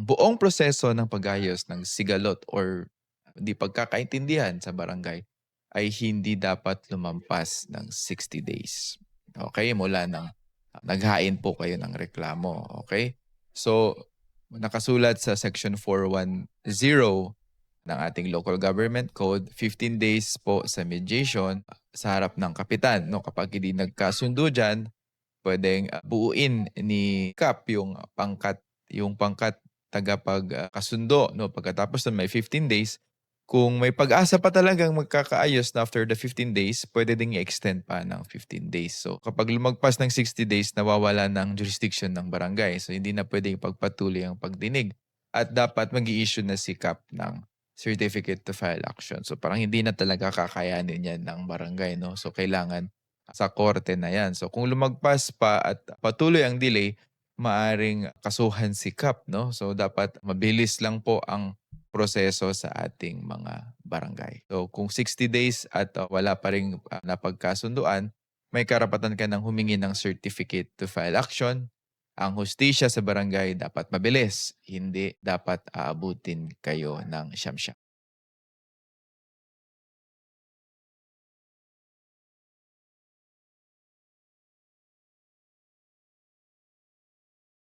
buong proseso ng pag-ayos ng sigalot or di pagkakaintindihan sa barangay ay hindi dapat lumampas ng 60 days. Okay, mula ng naghain po kayo ng reklamo, okay? So, nakasulat sa Section 410 ng ating Local Government Code, 15 days po sa mediation sa harap ng kapitan, 'no? Kapag hindi nagkasundo diyan, puwedeng, buuin ni CAP yung pangkat tagapagkasundo, 'no. Pagkatapos nun may 15 days. Kung may pag-asa pa talagang magkakaayos na after the 15 days, puwede ding i-extend pa ng 15 days. So, kapag lumagpas ng 60 days, nawawala ng jurisdiction ng barangay. So, hindi na puwedeng ipagpatuloy ang pagdinig at dapat mag-i-issue na si CAP ng certificate to file action. So, parang hindi na talaga kakayanin 'yan ng barangay, 'no. So, kailangan sa korte na 'yan. So, kung lumagpas pa at patuloy ang delay, maaring kasuhan si CAP, 'no. So, dapat mabilis lang po ang proseso sa ating mga barangay. So, kung 60 days at wala pa ring napagkasunduan, may karapatan ka ng humingi ng certificate to file action. Ang hustisya sa barangay dapat mabilis, hindi dapat aabutin kayo ng siyam-siyam.